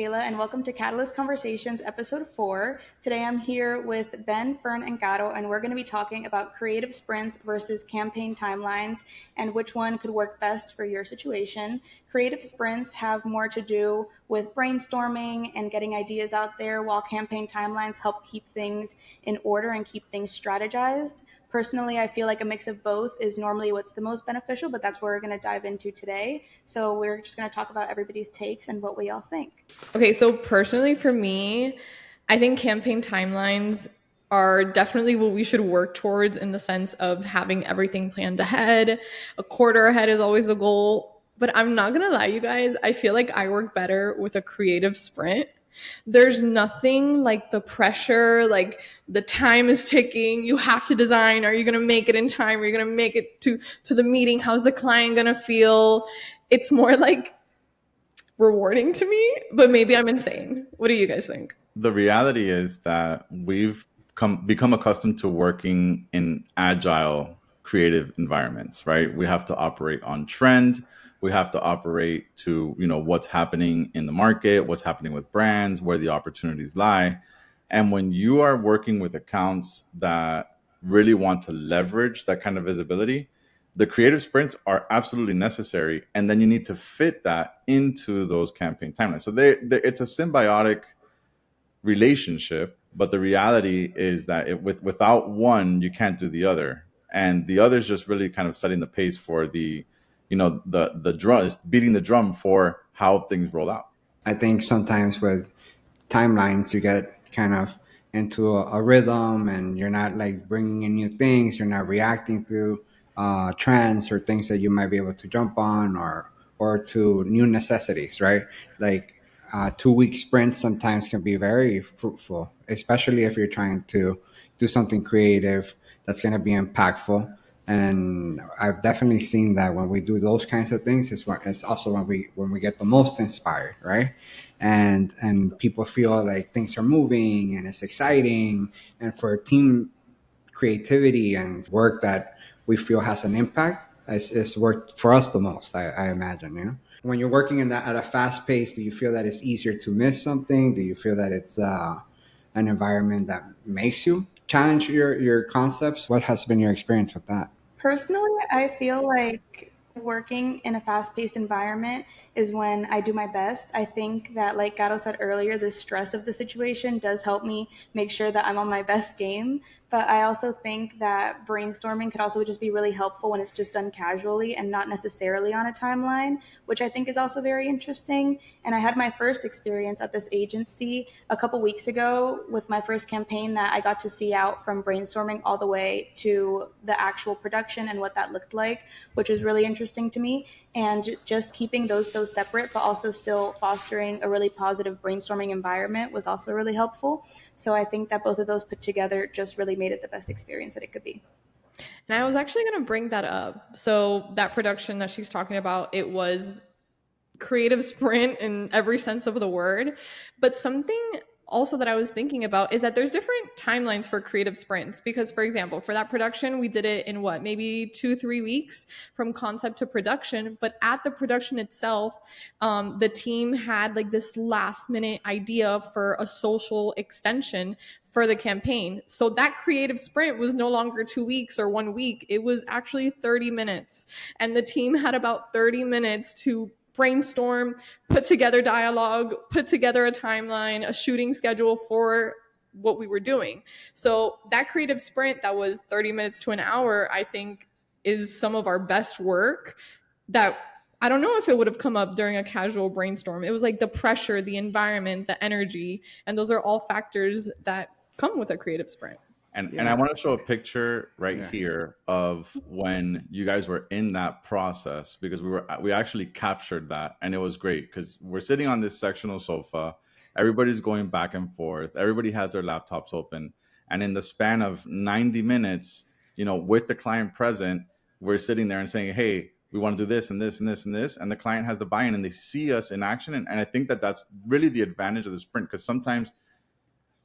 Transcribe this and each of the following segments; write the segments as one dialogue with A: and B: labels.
A: Kayla, and welcome to Catalyst Conversations, Episode 4. Today I'm here with Ben, Fern, and Gato, and we're going to be talking about creative sprints versus campaign timelines and which one could work best for your situation. Creative sprints have more to do with brainstorming and getting ideas out there, while campaign timelines help keep things in order and keep things strategized. Personally, I feel like a mix of both is normally what's the most beneficial, but that's what we're going to dive into today. So we're just going to talk about everybody's takes and what we all think.
B: Okay, so personally for me, I think campaign timelines are definitely what we should work towards in the sense of having everything planned ahead. A quarter ahead is always a goal. But I'm not going to lie, you guys, I feel like I work better with a creative sprint. There's nothing like the pressure, like the time is ticking. You have to design. Are you going to make it in time? Are you going to make it to the meeting? How's the client going to feel? It's more like rewarding to me, but maybe I'm insane. What do you guys think?
C: The reality is that we've become accustomed to working in agile, creative environments, right? We have to operate on trend. We have to operate to, what's happening in the market, what's happening with brands, where the opportunities lie. And when you are working with accounts that really want to leverage that kind of visibility, the creative sprints are absolutely necessary. And then you need to fit that into those campaign timelines. So it's a symbiotic relationship, but the reality is that without one, you can't do the other. And the other is just really kind of setting the pace for the drum, is beating the drum for how things roll out.
D: I think sometimes with timelines, you get kind of into a rhythm and you're not like bringing in new things. You're not reacting to trends or things that you might be able to jump on or to new necessities, right? Like 2 week sprints sometimes can be very fruitful, especially if you're trying to do something creative that's going to be impactful. And I've definitely seen that when we do those kinds of things, it's also when we get the most inspired, right? And people feel like things are moving and it's exciting. And for team creativity and work that we feel has an impact, it's worked for us the most, I imagine, When you're working at a fast pace, do you feel that it's easier to miss something? Do you feel that it's an environment that makes you challenge your concepts? What has been your experience with that?
A: Personally, I feel like working in a fast-paced environment is when I do my best. I think that, like Gato said earlier, the stress of the situation does help me make sure that I'm on my best game. But I also think that brainstorming could also just be really helpful when it's just done casually and not necessarily on a timeline, which I think is also very interesting. And I had my first experience at this agency a couple weeks ago with my first campaign that I got to see out from brainstorming all the way to the actual production and what that looked like, which was really interesting to me. And just keeping those so separate, but also still fostering a really positive brainstorming environment was also really helpful. So I think that both of those put together just really made it the best experience that it could be.
B: And I was actually going to bring that up. So that production that she's talking about, it was creative sprint in every sense of the word. But something also that I was thinking about is that there's different timelines for creative sprints, because for example, for that production, we did it in maybe 2-3 weeks from concept to production. But at the production itself, the team had like this last minute idea for a social extension for the campaign. So that creative sprint was no longer 2 weeks or 1 week. It was actually 30 minutes. And the team had about 30 minutes to brainstorm, put together dialogue, put together a timeline, a shooting schedule for what we were doing. So that creative sprint that was 30 minutes to an hour, I think is some of our best work that I don't know if it would have come up during a casual brainstorm. It was like the pressure, the environment, the energy, and those are all factors that come with a creative sprint.
C: And I want to show a picture here of when you guys were in that process, because we actually captured that, and it was great because we're sitting on this sectional sofa, everybody's going back and forth, everybody has their laptops open, and in the span of 90 minutes, with the client present, we're sitting there and saying, hey, we want to do this and this and this and this, and the client has the buy-in and they see us in action. And I think that that's really the advantage of the sprint, because sometimes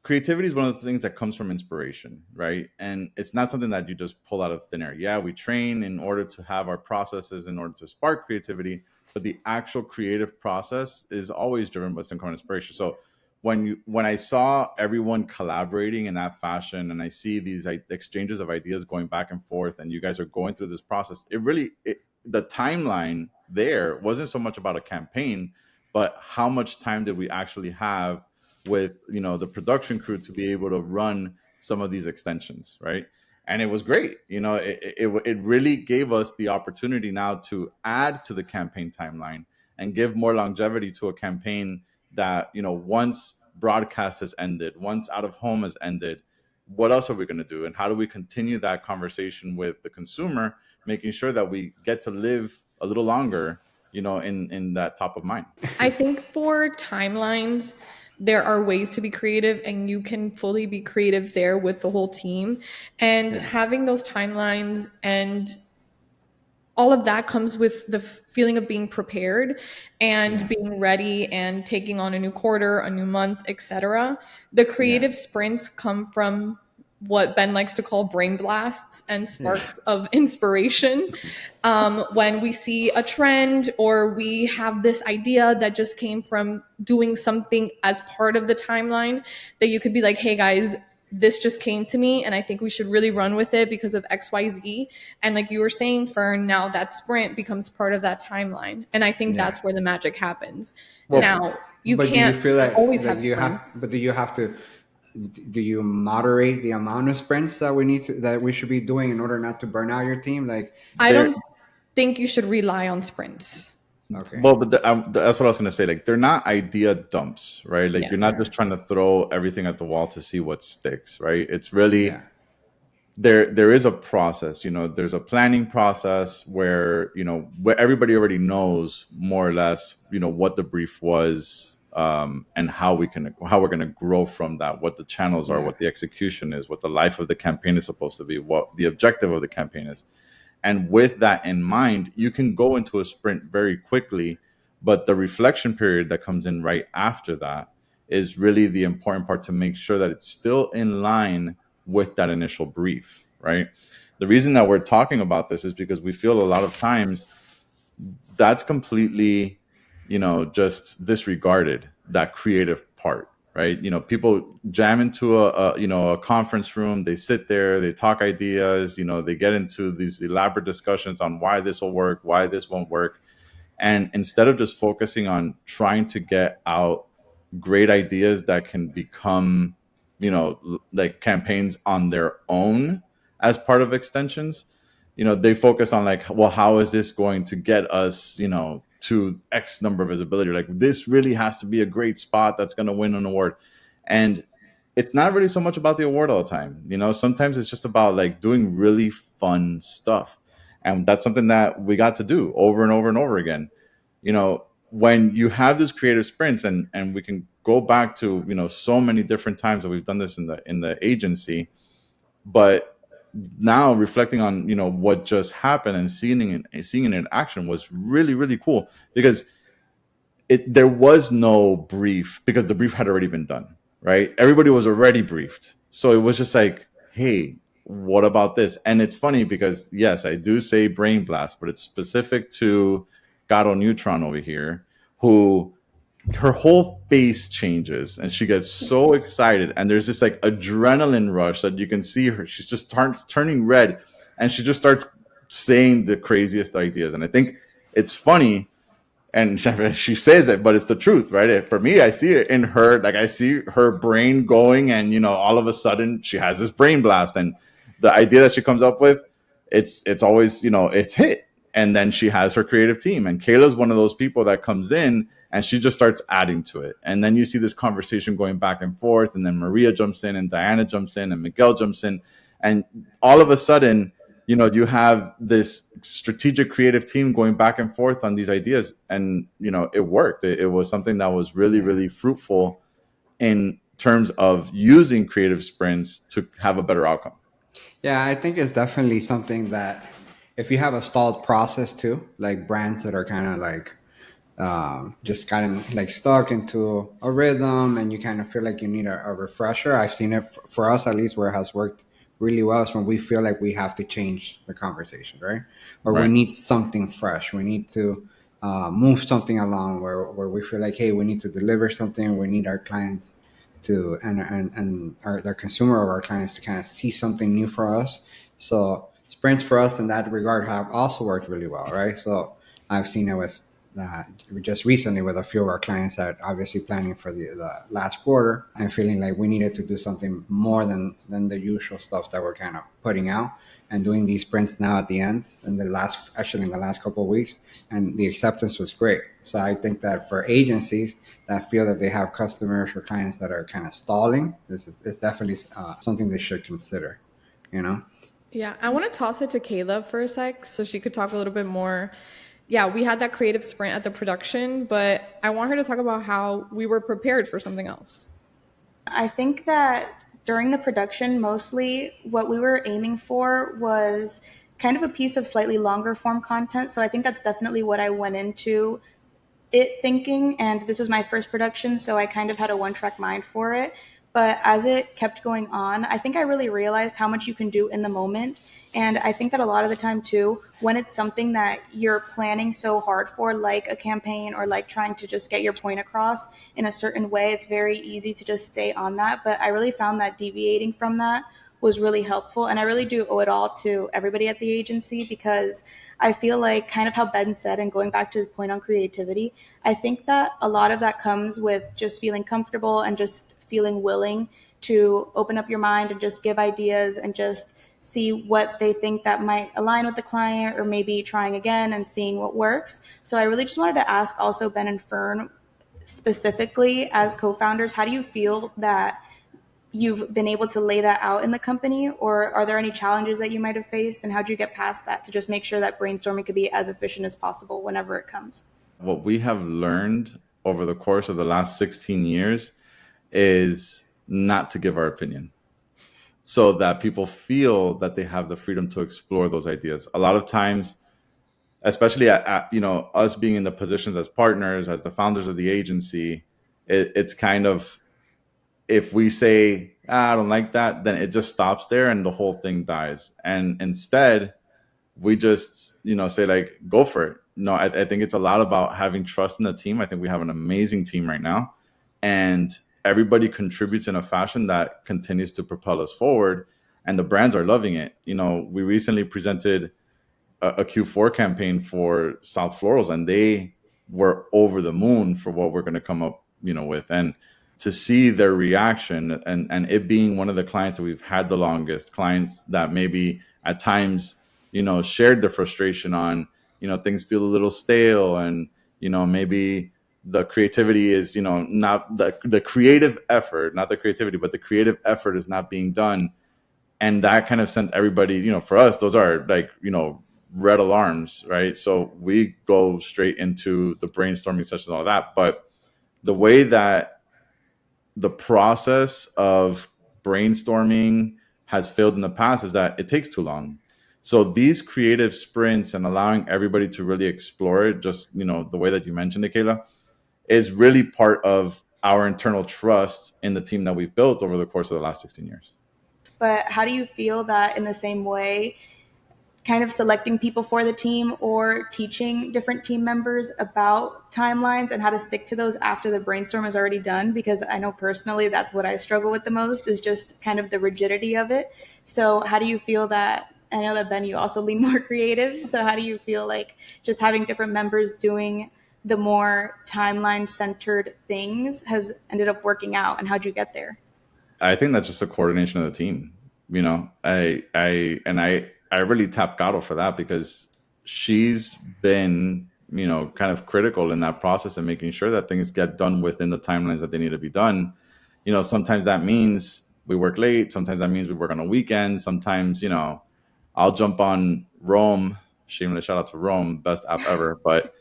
C: creativity is one of those things that comes from inspiration, right? And it's not something that you just pull out of thin air. Yeah, we train in order to have our processes in order to spark creativity, but the actual creative process is always driven by some kind of inspiration. So when I saw everyone collaborating in that fashion, and I see these exchanges of ideas going back and forth, and you guys are going through this process, the timeline there wasn't so much about a campaign, but how much time did we actually have with the production crew to be able to run some of these extensions, right? And it was great. It really gave us the opportunity now to add to the campaign timeline and give more longevity to a campaign that, once broadcast has ended, once out of home has ended, what else are we going to do, and how do we continue that conversation with the consumer, making sure that we get to live a little longer, in that top of mind.
B: I think for timelines, there are ways to be creative, and you can fully be creative there with the whole team. And having those timelines and all of that comes with the feeling of being prepared and being ready and taking on a new quarter, a new month, etc. The creative sprints come from what Ben likes to call brain blasts and sparks of inspiration. When we see a trend or we have this idea that just came from doing something as part of the timeline, that you could be like, hey guys, this just came to me and I think we should really run with it because of XYZ. And like you were saying, Fern, now that sprint becomes part of that timeline. And I think that's where the magic happens.
C: Well,
B: now, you
D: but
B: can't
D: do you feel like,
B: always
D: like
B: have
D: you
B: sprints.
D: have, but do you moderate the amount of sprints that we should be doing in order not to burn out your team? Like,
B: I don't think you should rely on sprints.
D: okay.
C: Well, but that's what I was going to say. Like, they're not idea dumps, right? Like, you're not just trying to throw everything at the wall to see what sticks, right? It's really there is a process. There's a planning process where where everybody already knows more or less what the brief was, and how we're going to grow from that, what the channels are, what the execution is, what the life of the campaign is supposed to be, what the objective of the campaign is. And with that in mind, you can go into a sprint very quickly, but the reflection period that comes in right after that is really the important part, to make sure that it's still in line with that initial brief, right? The reason that we're talking about this is because we feel a lot of times that's completely, just disregarded, that creative part, right? People jam into a conference room, they sit there, they talk ideas, they get into these elaborate discussions on why this will work, why this won't work. And instead of just focusing on trying to get out great ideas that can become, like campaigns on their own as part of extensions, they focus on like, well, how is this going to get us, to X number of visibility? Like, this really has to be a great spot that's going to win an award. And it's not really so much about the award all the time. Sometimes it's just about like doing really fun stuff. And that's something that we got to do over and over and over again. When you have these creative sprints, and we can go back to, so many different times that we've done this in the agency, but now reflecting on what just happened and seeing it in action was really, really cool, because there was no brief, because the brief had already been done, right? Everybody was already briefed, so it was just like, hey, what about this? And it's funny because, yes, I do say brain blast, but it's specific to Gato Neutron over here, who her whole face changes and she gets so excited, and there's this like adrenaline rush that you can see her. She just starts turning red, and she just starts saying the craziest ideas. And I think it's funny, and she says it, but it's the truth, right? For me, I see it in her. Like, I see her brain going, and all of a sudden she has this brain blast, and the idea that she comes up with, it's always it's hit. And then she has her creative team, and Kayla's one of those people that comes in and she just starts adding to it. And then you see this conversation going back and forth, and then Maria jumps in, and Diana jumps in, and Miguel jumps in, and all of a sudden, you have this strategic creative team going back and forth on these ideas, and it worked. It was something that was really, really fruitful in terms of using creative sprints to have a better outcome.
D: Yeah, I think it's definitely something that, if you have a stalled process too, like brands that are kind of like just kind of like stuck into a rhythm, and you kind of feel like you need a refresher. I've seen it for us, at least, where it has worked really well is when we feel like we have to change the conversation, right? Or we need something fresh. We need to move something along where we feel like, hey, we need to deliver something. We need our clients to and our the consumer of our clients to kind of see something new for us. So sprints for us in that regard have also worked really well, right? So I've seen it with uh, just recently with a few of our clients that obviously planning for the last quarter and feeling like we needed to do something more than the usual stuff that we're kind of putting out and doing these sprints now at the end in the last actually in the last couple of weeks, and the acceptance was great. So I think that for agencies that feel that they have customers or clients that are kind of stalling, this is definitely something they should consider, you know.
B: Yeah, I want to toss it to Kayla for a sec so she could talk a little bit more. Yeah, we had that creative sprint at the production, but I want her to talk about how we were prepared for something else.
A: I think that during the production, mostly what we were aiming for was kind of a piece of slightly longer form content. So I think that's definitely what I went into it thinking, and this was my first production, so I kind of had a one track mind for it. But as it kept going on, I think I really realized how much you can do in the moment. And I think that a lot of the time, too, when it's something that you're planning so hard for, like a campaign or like trying to just get your point across in a certain way, it's very easy to just stay on that. But I really found that deviating from that was really helpful. And I really do owe it all to everybody at the agency because I feel like, kind of how Ben said, and going back to his point on creativity, I think that a lot of that comes with just feeling comfortable and just feeling willing to open up your mind and just give ideas and just see what they think that might align with the client, or maybe trying again and seeing what works. So I really just wanted to ask also Ben and Fern, specifically as co-founders, how do you feel that you've been able to lay that out in the company, or are there any challenges that you might have faced, and how do you get past that to just make sure that brainstorming could be as efficient as possible whenever it comes?
C: What we have learned over the course of the last 16 years is not to give our opinion, so that people feel that they have the freedom to explore those ideas. A lot of times, especially at us being in the positions as partners, as the founders of the agency, it's kind of, if we say, I don't like that, then it just stops there and the whole thing dies. And instead, we just say, like, go for it. No, I think it's a lot about having trust in the team. I think we have an amazing team right now, and everybody contributes in a fashion that continues to propel us forward, and the brands are loving it. We recently presented a Q4 campaign for South Florals, and they were over the moon for what we're going to come up with. And to see their reaction, and it being one of the clients that we've had the longest, clients that maybe at times shared the frustration on things feel a little stale, and maybe the creativity is not the creative effort, not the creativity, but the creative effort is not being done. And that kind of sent everybody, for us, those are like red alarms, right? So we go straight into the brainstorming sessions and all that. But the way that the process of brainstorming has failed in the past is that it takes too long. So these creative sprints and allowing everybody to really explore it, just the way that you mentioned it, Kayla, is really part of our internal trust in the team that we've built over the course of the last 16 years.
A: But how do you feel that in the same way, kind of selecting people for the team or teaching different team members about timelines and how to stick to those after the brainstorm is already done? Because I know personally that's what I struggle with the most, is just kind of the rigidity of it. So how do you feel that? I know that Ben, you also lean more creative. So how do you feel like just having different members doing the more timeline centered things has ended up working out, and how'd you get there?
C: I think that's just a coordination of the team. I really tap Gato for that, because she's been, kind of critical in that process and making sure that things get done within the timelines that they need to be done. Sometimes that means we work late. Sometimes that means we work on a weekend. Sometimes, I'll jump on Rome. Shameless shout out to Rome, best app ever. But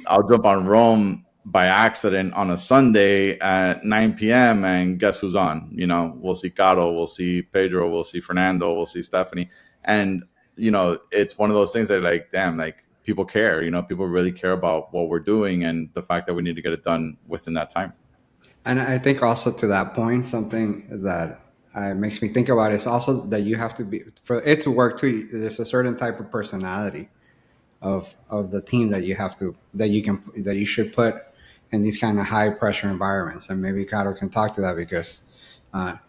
C: I'll jump on Rome by accident on a Sunday at 9 p.m. and guess who's on? We'll see Caro, we'll see Pedro, we'll see Fernando, we'll see Stephanie. And, it's one of those things that, like, damn, like, people care, people really care about what we're doing and the fact that we need to get it done within that time.
D: And I think also to that point, something that makes me think about is also that you have to be, for it to work too, there's a certain type of personality of the team that you should put in these kind of high pressure environments. And maybe Caro can talk to that because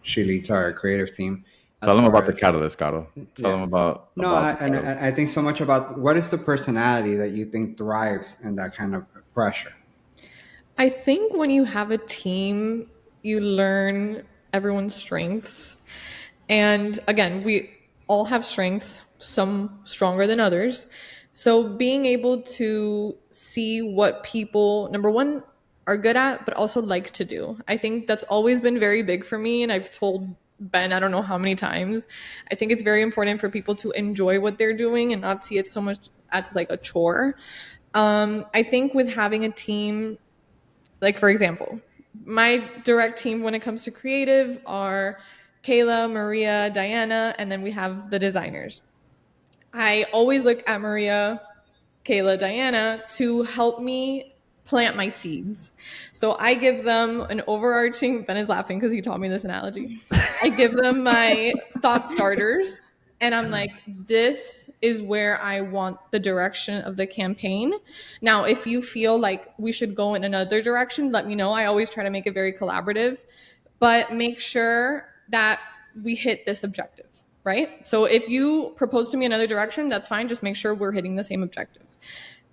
D: she leads our creative team
C: Tell
D: as
C: them
D: far
C: about the
D: as
C: catalyst, Caro. Tell them
D: yeah. No,
C: about the catalyst.
D: I think so much about what is the personality that you think thrives in that kind of pressure.
B: I think when you have a team, you learn everyone's strengths. And again, we all have strengths, some stronger than others. So being able to see what people, number one, are good at, but also like to do. I think that's always been very big for me. And I've told Ben, I don't know how many times, I think it's very important for people to enjoy what they're doing and not see it so much as like a chore. I think with having a team, like for example, my direct team when it comes to creative are Kayla, Maria, Diana, and then we have the designers. I always look at Maria, Kayla, Diana to help me plant my seeds. So I give them an overarching, Ben is laughing because he taught me this analogy. I give them my thought starters and I'm like, this is where I want the direction of the campaign. Now, if you feel like we should go in another direction, let me know. I always try to make it very collaborative, but make sure that we hit this objective, right? So if you propose to me another direction, that's fine. Just make sure we're hitting the same objective.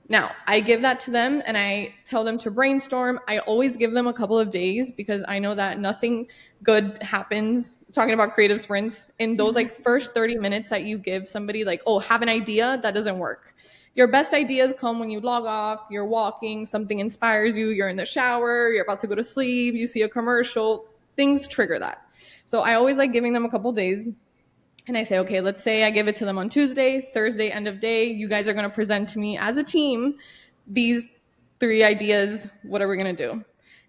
B: Now, I give that to them and I tell them to brainstorm. I always give them a couple of days because I know that nothing good happens, talking about creative sprints, in those like first 30 minutes that you give somebody like, oh, have an idea, that doesn't work. Your best ideas come when you log off, you're walking, something inspires you, you're in the shower, you're about to go to sleep, you see a commercial, things trigger that. So I always like giving them a couple days. And I say, okay, let's say I give it to them on Tuesday, Thursday, end of day. You guys are going to present to me as a team these 3 ideas. What are we going to do?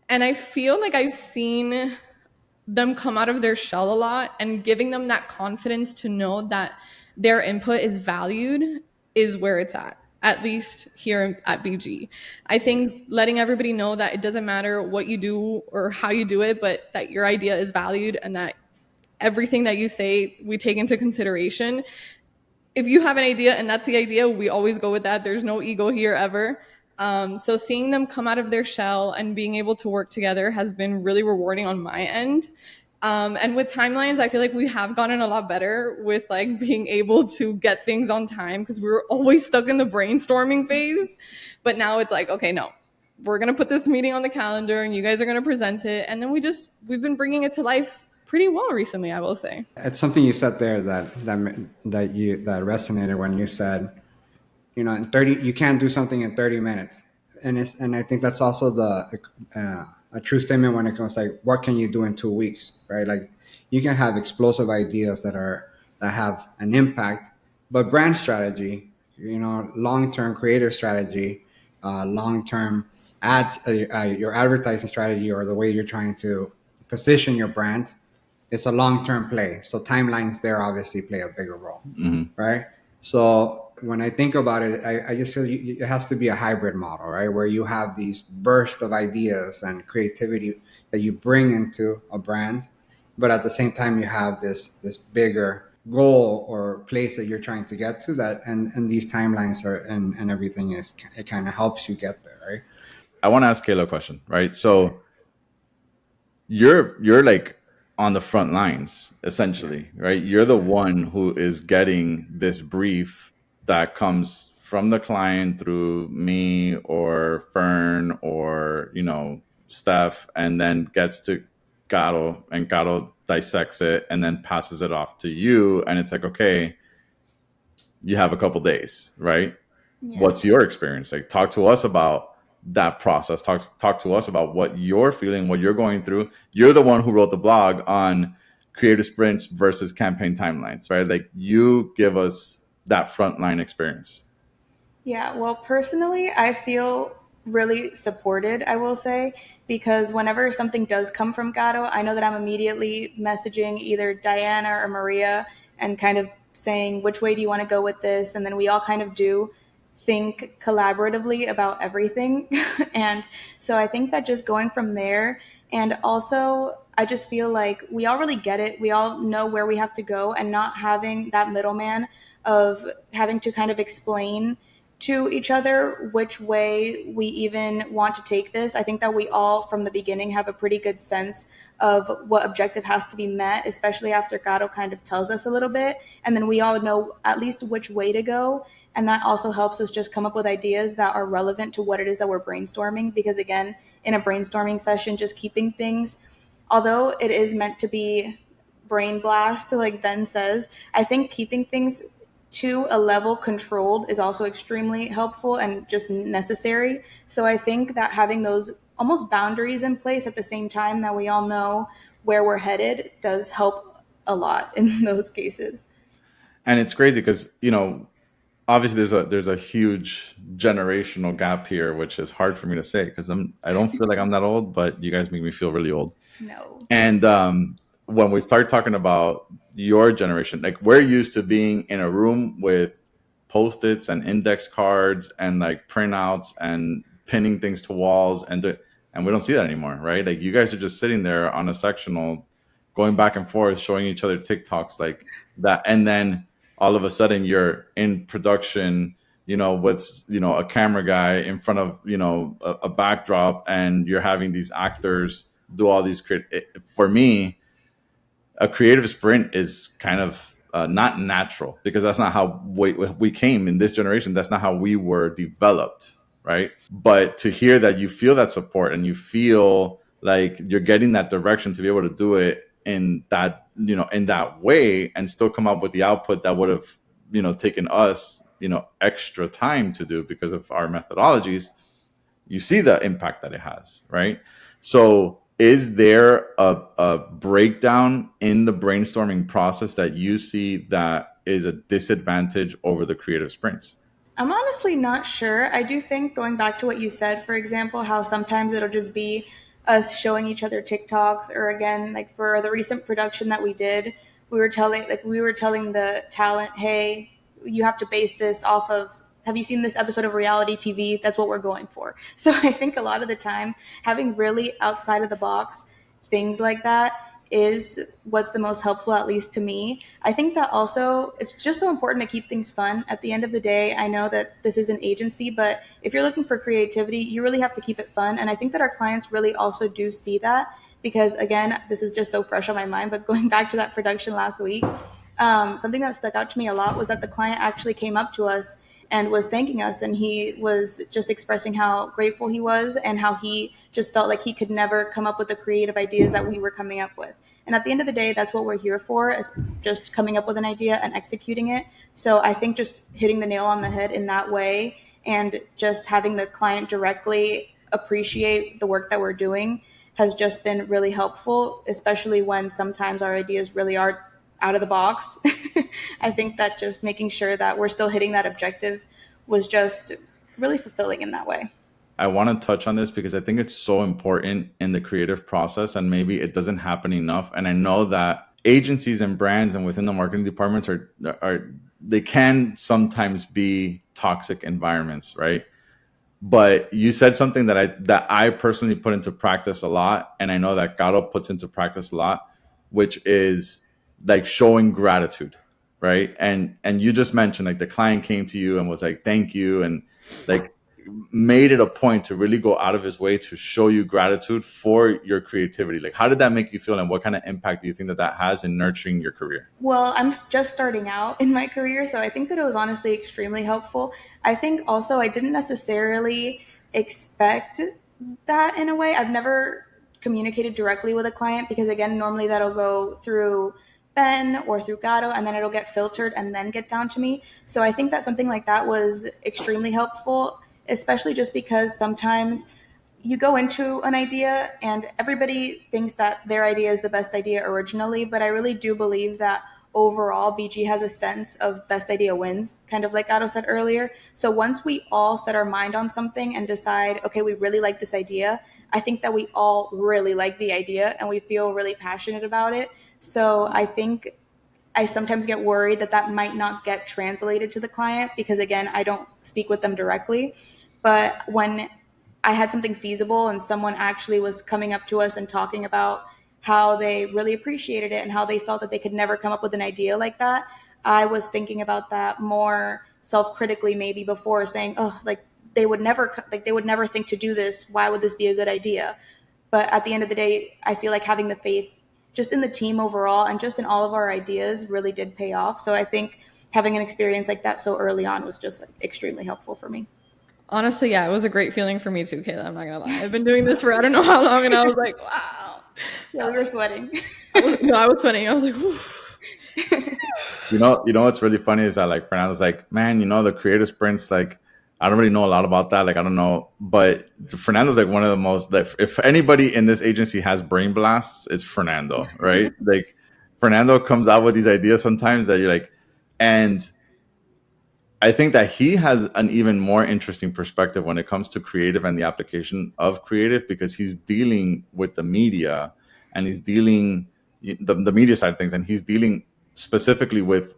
B: And I feel like I've seen them come out of their shell a lot, and giving them that confidence to know that their input is valued is where it's at least here at BG. I think letting everybody know that it doesn't matter what you do or how you do it, but that your idea is valued and that everything that you say we take into consideration. If you have an idea and that's the idea, we always go with that. There's no ego here ever. So seeing them come out of their shell and being able to work together has been really rewarding on my end. And with timelines, I feel like we have gotten a lot better with like being able to get things on time because we were always stuck in the brainstorming phase. But now it's like, okay, no, we're going to put this meeting on the calendar and you guys are going to present it. And then we've been bringing it to life pretty well recently, I will say.
D: It's something you said there that resonated when you said, in 30 you can't do something in 30 minutes, and I think that's also a true statement when it comes like what can you do in 2 weeks, right? Like you can have explosive ideas that have an impact, but brand strategy, long-term creative strategy, long-term ads, your advertising strategy, or the way you're trying to position your brand, it's a long-term play. So timelines there obviously play a bigger role, right? So when I think about it, I just feel it has to be a hybrid model, right? Where you have these bursts of ideas and creativity that you bring into a brand, but at the same time you have this bigger goal or place that you're trying to get to, that and these timelines are and everything it kind of helps you get there, right?
C: I want to ask Kayla a question, right? So you're like on the front lines essentially, right? You're the one who is getting this brief that comes from the client through me or Fern or Steph, and then gets to Caro, and Caro dissects it and then passes it off to you, and it's like, okay, you have a couple days, right?
A: Yeah.
C: What's your experience like? Talk to us about that process. Talk to us about what you're feeling, what you're going through. You're the one who wrote the blog on creative sprints versus campaign timelines, right? Like you give us that frontline experience.
A: Yeah, well, personally, I feel really supported, I will say, because whenever something does come from Gato, I know that I'm immediately messaging either Diana or Maria and kind of saying, which way do you want to go with this? And then we all kind of do think collaboratively about everything. And so I think that just going from there, and also I just feel like we all really get it. We all know where we have to go, and not having that middleman of having to kind of explain to each other which way we even want to take this. I think that we all, from the beginning, have a pretty good sense of what objective has to be met, especially after Gato kind of tells us a little bit. And then we all know at least which way to go. And that also helps us just come up with ideas that are relevant to what it is that we're brainstorming. Because again, in a brainstorming session, just keeping things, although it is meant to be brain blast, like Ben says, I think keeping things to a level controlled is also extremely helpful and just necessary. So I think that having those almost boundaries in place at the same time that we all know where we're headed does help a lot in those cases.
C: And it's crazy because, obviously there's a huge generational gap here, which is hard for me to say because I don't feel like I'm that old, but you guys make me feel really old.
A: No.
C: And when we start talking about your generation, like we're used to being in a room with post-its and index cards and like printouts and pinning things to walls, and we don't see that anymore, right? Like you guys are just sitting there on a sectional, going back and forth, showing each other TikToks like that, and then all of a sudden you're in production, with a camera guy in front of a backdrop, and you're having these actors do all these for me, a creative sprint is kind of not natural because that's not how we came in this generation. That's not how we were developed, right? But to hear that you feel that support and you feel like you're getting that direction to be able to do it in that in that way and still come up with the output that would have taken us extra time to do because of our methodologies, you see the impact that it has, right? So is there a breakdown in the brainstorming process that you see that is a disadvantage over the creative sprints?
A: I'm honestly not sure. I do think, going back to what you said, for example, how sometimes it'll just be us showing each other TikToks, or again, like for the recent production that we did, we were telling the talent, hey, you have to base this off of, have you seen this episode of reality TV? That's what we're going for. So I think a lot of the time having really outside of the box things like that is what's the most helpful, at least to me. I think that also it's just so important to keep things fun. At the end of the day, I know that this is an agency, but if you're looking for creativity, you really have to keep it fun. And I think that our clients really also do see that because, again, this is just so fresh on my mind, but going back to that production last week, something that stuck out to me a lot was that the client actually came up to us and was thanking us, and he was just expressing how grateful he was and how he just felt like he could never come up with the creative ideas that we were coming up with. And at the end of the day, that's what we're here for, is just coming up with an idea and executing it. So I think just hitting the nail on the head in that way and just having the client directly appreciate the work that we're doing has just been really helpful, especially when sometimes our ideas really are out of the box. I think that just making sure that we're still hitting that objective was just really fulfilling in that way.
C: I want to touch on this because I think it's so important in the creative process and maybe it doesn't happen enough. And I know that agencies and brands and within the marketing departments are they can sometimes be toxic environments, right? But you said something that I personally put into practice a lot, and I know that Gato puts into practice a lot, which is like showing gratitude, right? And you just mentioned like the client came to you and was like, thank you, and like made it a point to really go out of his way to show you gratitude for your creativity. Like, how did that make you feel, and what kind of impact do you think that has in nurturing your career?
A: Well, I'm just starting out in my career, so I think that it was honestly extremely helpful. I think also I didn't necessarily expect that in a way. I've never communicated directly with a client because, again, normally that'll go through Ben or through Gato, and then it'll get filtered and then get down to me. So I think that something like that was extremely helpful, especially just because sometimes you go into an idea and everybody thinks that their idea is the best idea originally, but I really do believe that overall BG has a sense of best idea wins, kind of like Otto said earlier. So once we all set our mind on something and decide, okay, we really like this idea, I think that we all really like the idea and we feel really passionate about it. So I think I sometimes get worried that that might not get translated to the client because, again, I don't speak with them directly. But when I had something feasible and someone actually was coming up to us and talking about how they really appreciated it and how they felt that they could never come up with an idea like that, I was thinking about that more self-critically maybe before, saying, oh, like they would never think to do this. Why would this be a good idea? But at the end of the day, I feel like having the faith just in the team overall and just in all of our ideas really did pay off. So I think having an experience like that so early on was just like extremely helpful for me.
B: Honestly, yeah, it was a great feeling for me too, Kayla. I'm not gonna lie. I've been doing this for I don't know how long, and I was like, wow.
A: Yeah, we were sweating.
B: I was sweating. I was like, oof.
C: What's really funny is that like Fernando's like, man, the creative sprints, like I don't really know a lot about that. Like I don't know, but Fernando's like one of the most, like if anybody in this agency has brain blasts, it's Fernando, right? Like Fernando comes out with these ideas sometimes that you're like, and I think that he has an even more interesting perspective when it comes to creative and the application of creative, because he's dealing with the media and he's dealing the media side of things, and he's dealing specifically with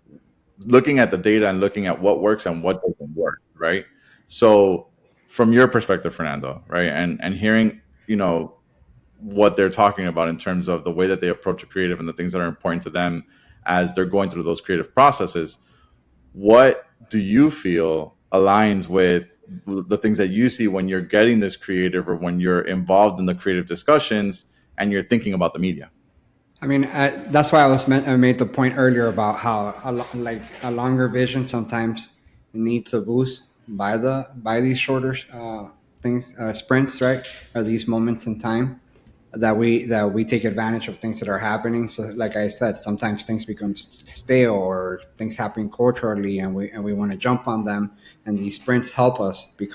C: looking at the data and looking at what works and what doesn't work, right? So from your perspective, Fernando, right, and hearing what they're talking about in terms of the way that they approach a creative and the things that are important to them as they're going through those creative processes, what do you feel aligns with the things that you see when you're getting this creative or when you're involved in the creative discussions and you're thinking about the media?
D: I mean, that's why I made the point earlier about how like a longer vision sometimes needs a boost by these shorter things, sprints, right? Or these moments in time that we take advantage of things that are happening. So, like I said, sometimes things become stale or things happen culturally, and we want to jump on them. And these sprints help us be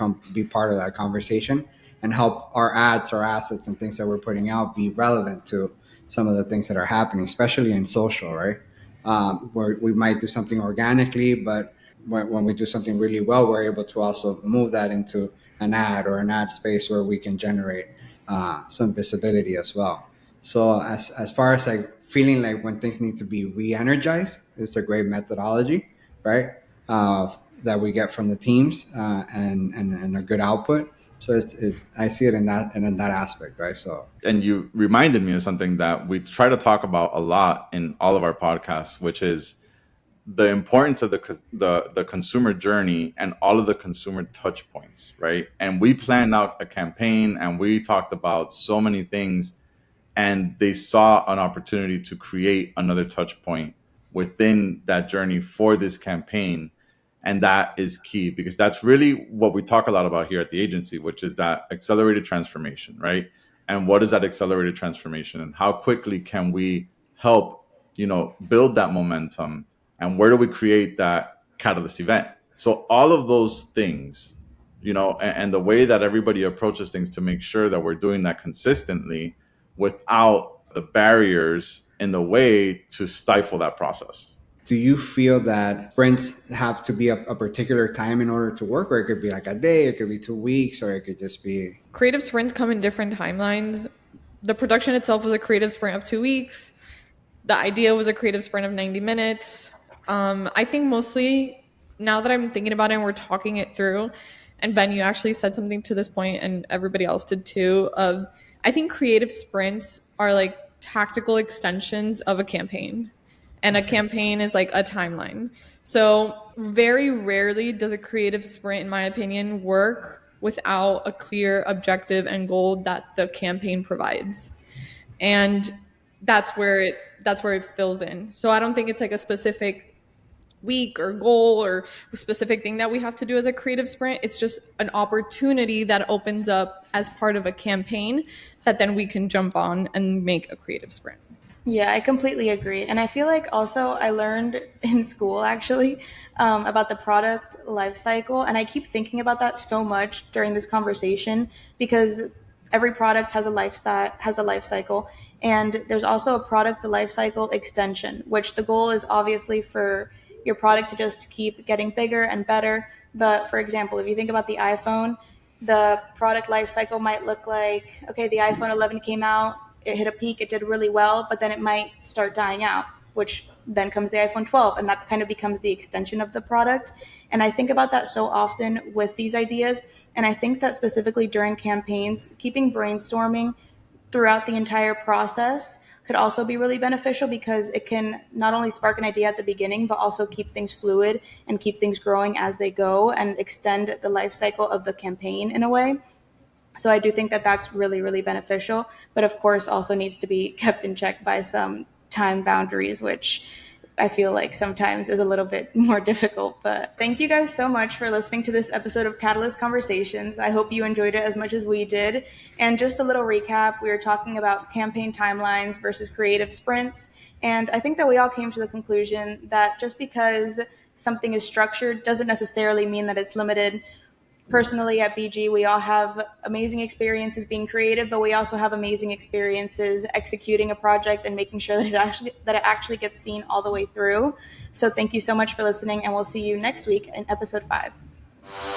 D: part of that conversation and help our ads, our assets, and things that we're putting out be relevant to some of the things that are happening, especially in social, right? Where we might do something organically, but when we do something really well, we're able to also move that into an ad or an ad space where we can generate some visibility as well. So as far as like feeling like when things need to be re-energized, it's a great methodology, right? That we get from the teams and a good output. So it's I see it in that aspect, right? So
C: And you reminded me of something that we try to talk about a lot in all of our podcasts, which is the importance of the consumer journey and all of the consumer touch points, right? And we planned out a campaign and we talked about so many things, and they saw an opportunity to create another touch point within that journey for this campaign. And that is key, because that's really what we talk a lot about here at the agency, which is that accelerated transformation, right? And what is that accelerated transformation, and how quickly can we help build that momentum, and where do we create that catalyst event? So all of those things, and the way that everybody approaches things to make sure that we're doing that consistently without the barriers in the way to stifle that process.
D: do you feel that sprints have to be a particular time in order to work, or it could be like a day, it could be 2 weeks, or it could just be
B: Creative sprints come in different timelines. The production itself was a creative sprint of 2 weeks. The idea was a creative sprint of 90 minutes. I think mostly, now that I'm thinking about it and we're talking it through, and Ben, you actually said something to this point, and everybody else did too, of I think creative sprints are like tactical extensions of a campaign. And a campaign is like a timeline. So very rarely does a creative sprint, in my opinion, work without a clear objective and goal that the campaign provides. And that's where it fills in. So I don't think it's like a specific week or goal or a specific thing that we have to do as a creative sprint. It's just an opportunity that opens up as part of a campaign that then we can jump on and make a creative sprint.
A: Yeah, I completely agree. And I feel like also I learned in school actually about the product life cycle. And I keep thinking about that so much during this conversation because every product has a life cycle. And there's also a product life cycle extension, which the goal is obviously for your product to just keep getting bigger and better. But for example, if you think about the iPhone, the product life cycle might look like, okay, the iPhone 11 came out, it hit a peak, it did really well, but then it might start dying out, which then comes the iPhone 12, and that kind of becomes the extension of the product. And I think about that so often with these ideas, and I think that specifically during campaigns, keeping brainstorming throughout the entire process could also be really beneficial because it can not only spark an idea at the beginning, but also keep things fluid and keep things growing as they go and extend the life cycle of the campaign in a way. So I do think that that's really, really beneficial, but of course also needs to be kept in check by some time boundaries, which I feel like sometimes is a little bit more difficult. But thank you guys so much for listening to this episode of Catalyst Conversations. I hope you enjoyed it as much as we did. And just a little recap, we were talking about campaign timelines versus creative sprints. And I think that we all came to the conclusion that just because something is structured doesn't necessarily mean that it's limited. Personally at BG, we all have amazing experiences being creative, but we also have amazing experiences executing a project and making sure that it actually gets seen all the way through. So thank you so much for listening, and we'll see you next week in episode 5.